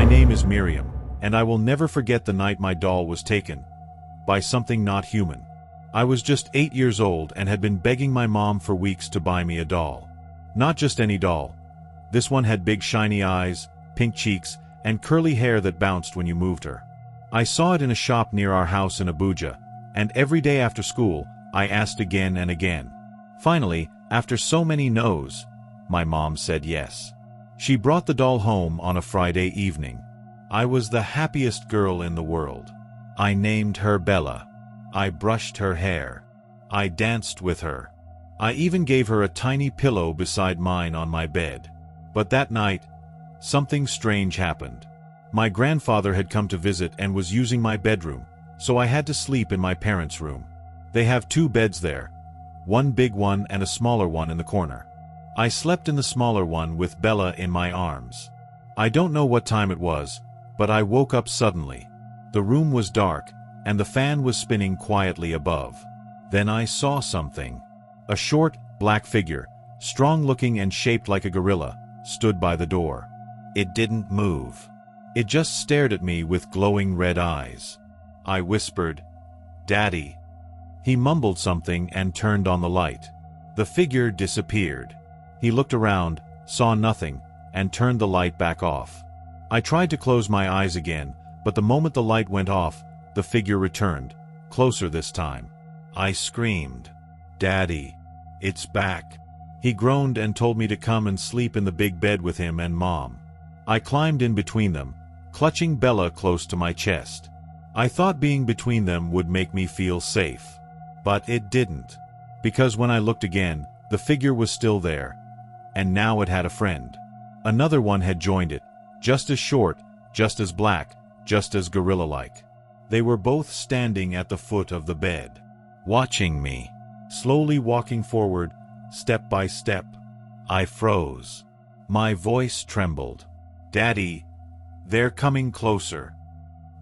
My name is Miriam, and I will never forget the night my doll was taken by something not human. I was just 8 years old and had been begging my mom for weeks to buy me a doll. Not just any doll. This one had big shiny eyes, pink cheeks, and curly hair that bounced when you moved her. I saw it in a shop near our house in Abuja, and every day after school, I asked again and again. Finally, after so many no's, my mom said yes. She brought the doll home on a Friday evening. I was the happiest girl in the world. I named her Bella. I brushed her hair. I danced with her. I even gave her a tiny pillow beside mine on my bed. But that night, something strange happened. My grandfather had come to visit and was using my bedroom, so I had to sleep in my parents' room. They have 2 beds there, one big one and a smaller one in the corner. I slept in the smaller one with Bella in my arms. I don't know what time it was, but I woke up suddenly. The room was dark, and the fan was spinning quietly above. Then I saw something. A short, black figure, strong-looking and shaped like a gorilla, stood by the door. It didn't move. It just stared at me with glowing red eyes. I whispered, "Daddy." He mumbled something and turned on the light. The figure disappeared. He looked around, saw nothing, and turned the light back off. I tried to close my eyes again, but the moment the light went off, the figure returned, closer this time. I screamed, "Daddy, it's back." He groaned and told me to come and sleep in the big bed with him and Mom. I climbed in between them, clutching Bella close to my chest. I thought being between them would make me feel safe. But it didn't. Because when I looked again, the figure was still there. And now it had a friend. Another one had joined it, just as short, just as black, just as gorilla-like. They were both standing at the foot of the bed, watching me, slowly walking forward, step by step. I froze. My voice trembled. "Daddy, they're coming closer."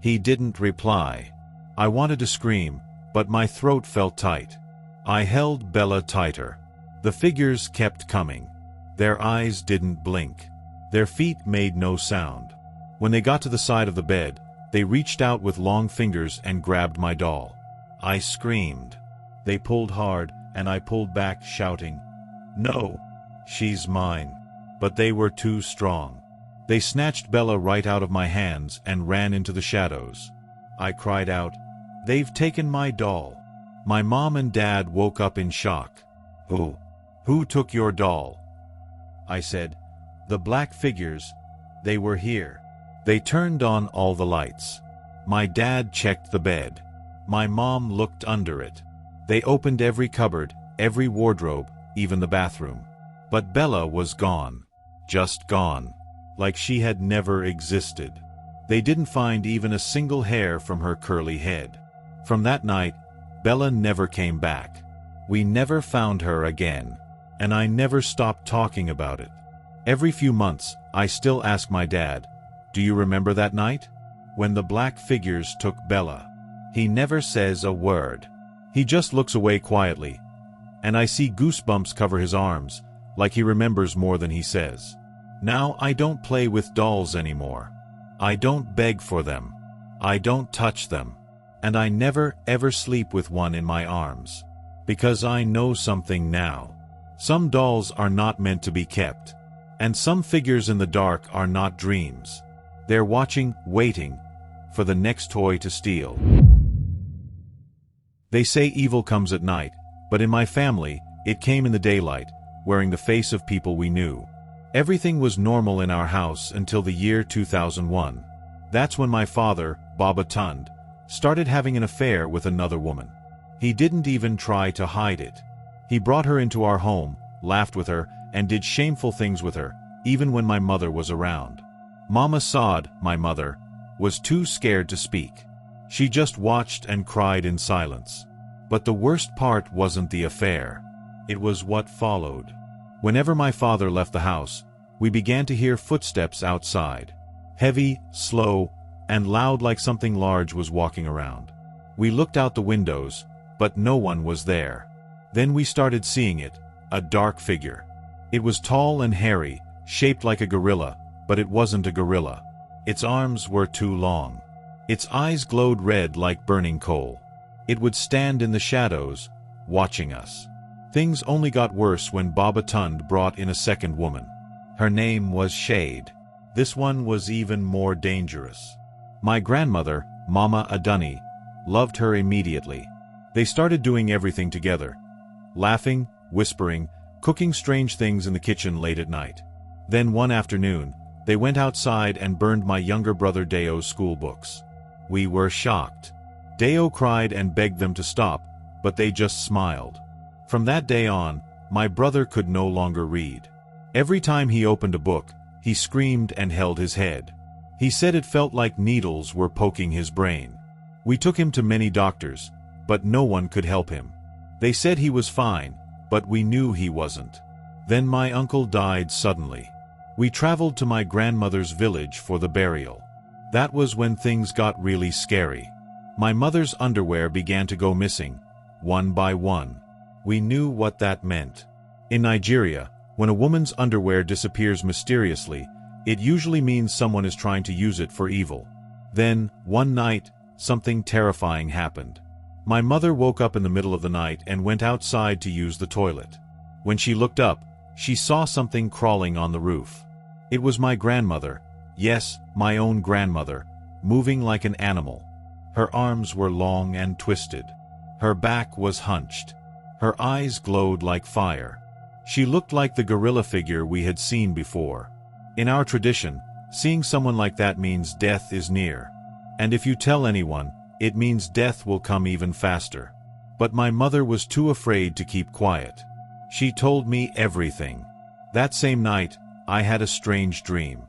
He didn't reply. I wanted to scream, but my throat felt tight. I held Bella tighter. The figures kept coming. Their eyes didn't blink. Their feet made no sound. When they got to the side of the bed, they reached out with long fingers and grabbed my doll. I screamed. They pulled hard, and I pulled back, shouting, "No, she's mine." But they were too strong. They snatched Bella right out of my hands and ran into the shadows. I cried out, "They've taken my doll." My mom and dad woke up in shock. Who took your doll?" I said, "The black figures. They were here." They turned on all the lights. My dad checked the bed. My mom looked under it. They opened every cupboard, every wardrobe, even the bathroom. But Bella was gone. Just gone. Like she had never existed. They didn't find even a single hair from her curly head. From that night, Bella never came back. We never found her again. And I never stopped talking about it. Every few months, I still ask my dad, "Do you remember that night? When the black figures took Bella?" He never says a word. He just looks away quietly. And I see goosebumps cover his arms, like he remembers more than he says. Now I don't play with dolls anymore. I don't beg for them. I don't touch them. And I never ever sleep with one in my arms. Because I know something now. Some dolls are not meant to be kept. And some figures in the dark are not dreams. They're watching, waiting, for the next toy to steal. They say evil comes at night, but in my family, it came in the daylight, wearing the face of people we knew. Everything was normal in our house until the year 2001. That's when my father, Baba Tund, started having an affair with another woman. He didn't even try to hide it. He brought her into our home, laughed with her, and did shameful things with her, even when my mother was around. Mama Saad, my mother, was too scared to speak. She just watched and cried in silence. But the worst part wasn't the affair. It was what followed. Whenever my father left the house, we began to hear footsteps outside. Heavy, slow, and loud, like something large was walking around. We looked out the windows, but no one was there. Then we started seeing it, a dark figure. It was tall and hairy, shaped like a gorilla, but it wasn't a gorilla. Its arms were too long. Its eyes glowed red like burning coal. It would stand in the shadows, watching us. Things only got worse when Baba Tund brought in a second woman. Her name was Shade. This one was even more dangerous. My grandmother, Mama Adunni, loved her immediately. They started doing everything together. Laughing, whispering, cooking strange things in the kitchen late at night. Then one afternoon, they went outside and burned my younger brother Deo's school books. We were shocked. Deo cried and begged them to stop, but they just smiled. From that day on, my brother could no longer read. Every time he opened a book, he screamed and held his head. He said it felt like needles were poking his brain. We took him to many doctors, but no one could help him. They said he was fine, but we knew he wasn't. Then my uncle died suddenly. We traveled to my grandmother's village for the burial. That was when things got really scary. My mother's underwear began to go missing, one by one. We knew what that meant. In Nigeria, when a woman's underwear disappears mysteriously, it usually means someone is trying to use it for evil. Then, one night, something terrifying happened. My mother woke up in the middle of the night and went outside to use the toilet. When she looked up, she saw something crawling on the roof. It was my grandmother, yes, my own grandmother, moving like an animal. Her arms were long and twisted. Her back was hunched. Her eyes glowed like fire. She looked like the gorilla figure we had seen before. In our tradition, seeing someone like that means death is near. And if you tell anyone, it means death will come even faster. But my mother was too afraid to keep quiet. She told me everything. That same night, I had a strange dream.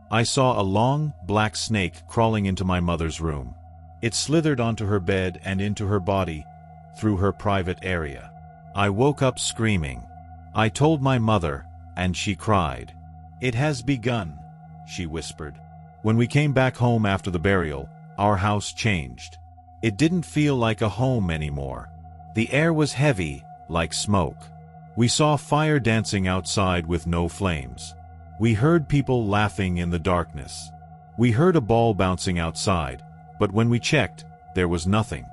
I saw a long, black snake crawling into my mother's room. It slithered onto her bed and into her body, through her private area. I woke up screaming. I told my mother, and she cried. "It has begun," she whispered. When we came back home after the burial, our house changed. It didn't feel like a home anymore. The air was heavy, like smoke. We saw fire dancing outside with no flames. We heard people laughing in the darkness. We heard a ball bouncing outside, but when we checked, there was nothing.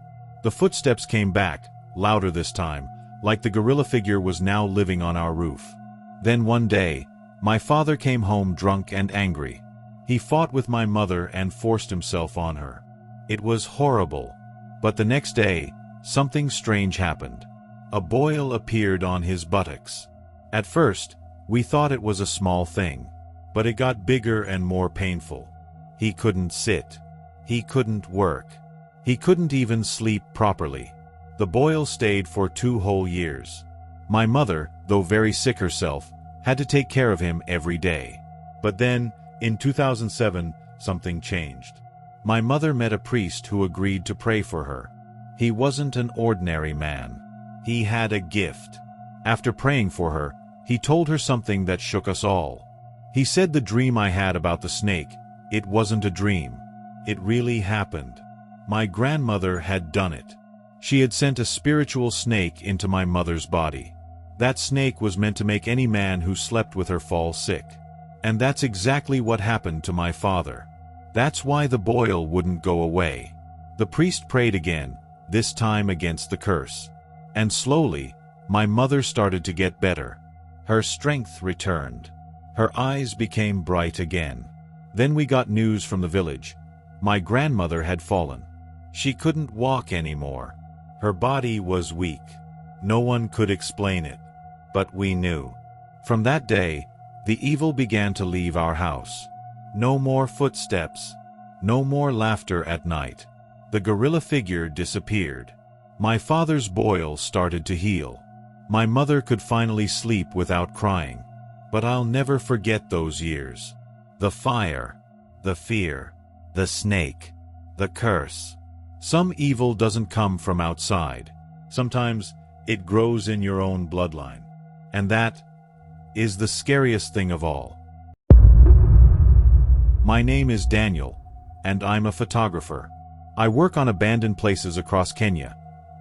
The footsteps came back, louder this time, like the gorilla figure was now living on our roof. Then one day, my father came home drunk and angry. He fought with my mother and forced himself on her. It was horrible. But the next day, something strange happened. A boil appeared on his buttocks. At first, we thought it was a small thing, but it got bigger and more painful. He couldn't sit. He couldn't work. He couldn't even sleep properly. The boil stayed for 2 whole years. My mother, though very sick herself, had to take care of him every day. But then, in 2007, something changed. My mother met a priest who agreed to pray for her. He wasn't an ordinary man. He had a gift. After praying for her, he told her something that shook us all. He said the dream I had about the snake, it wasn't a dream. It really happened. My grandmother had done it. She had sent a spiritual snake into my mother's body. That snake was meant to make any man who slept with her fall sick. And that's exactly what happened to my father. That's why the boil wouldn't go away. The priest prayed again, this time against the curse. And slowly, my mother started to get better. Her strength returned. Her eyes became bright again. Then we got news from the village. My grandmother had fallen. She couldn't walk anymore. Her body was weak. No one could explain it. But we knew. From that day, the evil began to leave our house. No more footsteps. No more laughter at night. The gorilla figure disappeared. My father's boil started to heal. My mother could finally sleep without crying. But I'll never forget those years. The fire, the fear, the snake, the curse. Some evil doesn't come from outside. Sometimes it grows in your own bloodline. And that is the scariest thing of all. My name is Daniel, and I'm a photographer. I work on abandoned places across Kenya.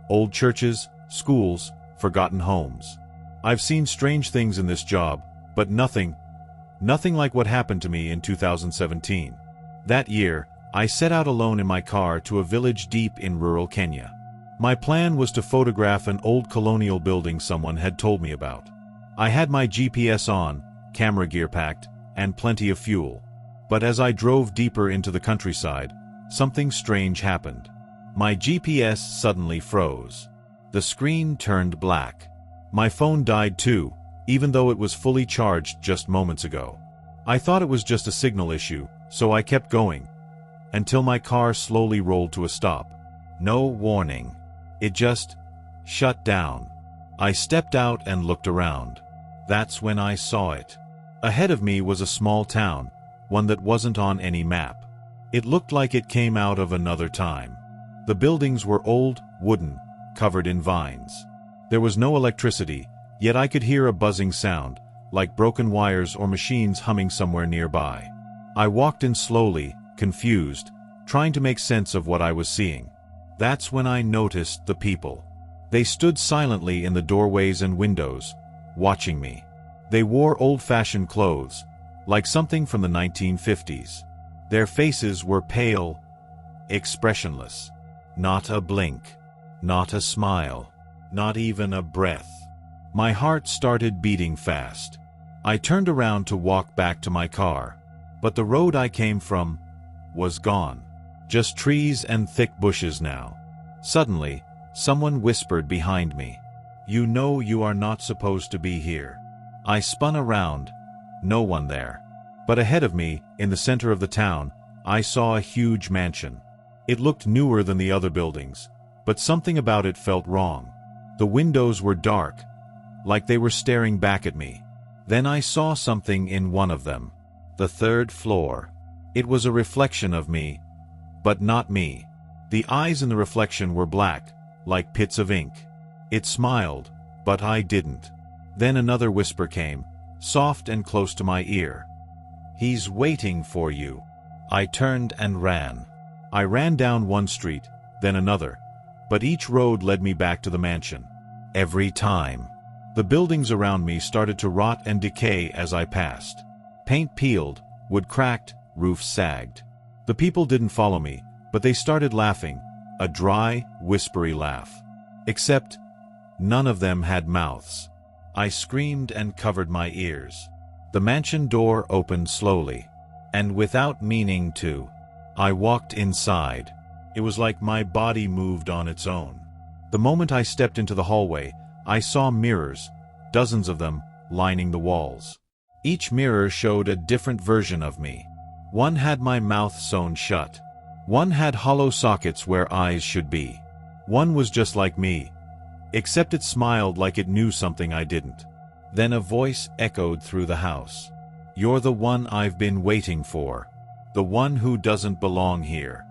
Old churches, schools, forgotten homes. I've seen strange things in this job, but nothing like what happened to me in 2017. That year, I set out alone in my car to a village deep in rural Kenya. My plan was to photograph an old colonial building someone had told me about. I had my GPS on, camera gear packed, and plenty of fuel. But as I drove deeper into the countryside, something strange happened. My GPS suddenly froze. The screen turned black. My phone died too, even though it was fully charged just moments ago. I thought it was just a signal issue, so I kept going, until my car slowly rolled to a stop. No warning. It just shut down. I stepped out and looked around. That's when I saw it. Ahead of me was a small town, one that wasn't on any map. It looked like it came out of another time. The buildings were old, wooden, covered in vines. There was no electricity, yet I could hear a buzzing sound, like broken wires or machines humming somewhere nearby. I walked in slowly, confused, trying to make sense of what I was seeing. That's when I noticed the people. They stood silently in the doorways and windows, watching me. They wore old-fashioned clothes, like something from the 1950s. Their faces were pale, expressionless. Not a blink, not a smile, not even a breath. My heart started beating fast. I turned around to walk back to my car, but the road I came from was gone. Just trees and thick bushes now. Suddenly, someone whispered behind me, "You know you are not supposed to be here." I spun around, no one there. But ahead of me, in the center of the town, I saw a huge mansion. It looked newer than the other buildings, but something about it felt wrong. The windows were dark, like they were staring back at me. Then I saw something in one of them. The third floor. It was a reflection of me, but not me. The eyes in the reflection were black, like pits of ink. It smiled, but I didn't. Then another whisper came, soft and close to my ear. "He's waiting for you." I turned and ran. I ran down one street, then another, but each road led me back to the mansion. Every time. The buildings around me started to rot and decay as I passed. Paint peeled, wood cracked, roofs sagged. The people didn't follow me, but they started laughing, a dry, whispery laugh. Except, none of them had mouths. I screamed and covered my ears. The mansion door opened slowly, and without meaning to, I walked inside. It was like my body moved on its own. The moment I stepped into the hallway, I saw mirrors, dozens of them, lining the walls. Each mirror showed a different version of me. One had my mouth sewn shut. One had hollow sockets where eyes should be. One was just like me, except it smiled like it knew something I didn't. Then a voice echoed through the house. "You're the one I've been waiting for. The one who doesn't belong here."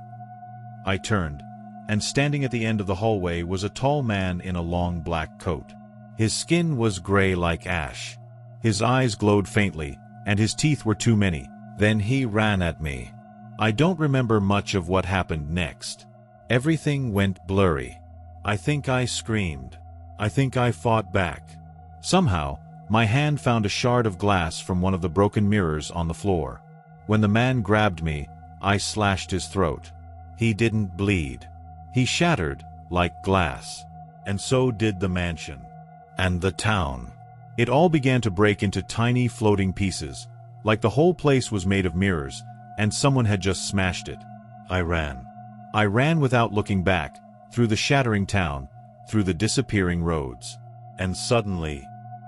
I turned, and standing at the end of the hallway was a tall man in a long black coat. His skin was gray like ash. His eyes glowed faintly, and his teeth were too many. Then he ran at me. I don't remember much of what happened next. Everything went blurry. I think I screamed. I think I fought back. Somehow, my hand found a shard of glass from one of the broken mirrors on the floor. When the man grabbed me, I slashed his throat. He didn't bleed. He shattered, like glass. And so did the mansion. And the town. It all began to break into tiny floating pieces, like the whole place was made of mirrors, and someone had just smashed it. I ran. I ran without looking back, through the shattering town, through the disappearing roads. And suddenly,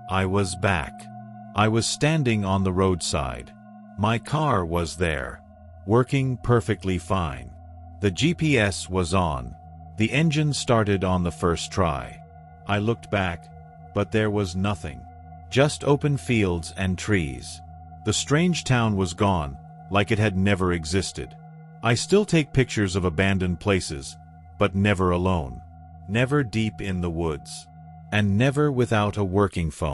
I was back. I was standing on the roadside. My car was there, working perfectly fine. The GPS was on. The engine started on the first try. I looked back, but there was nothing. Just open fields and trees. The strange town was gone, like it had never existed. I still take pictures of abandoned places, but never alone. Never deep in the woods. And never without a working phone.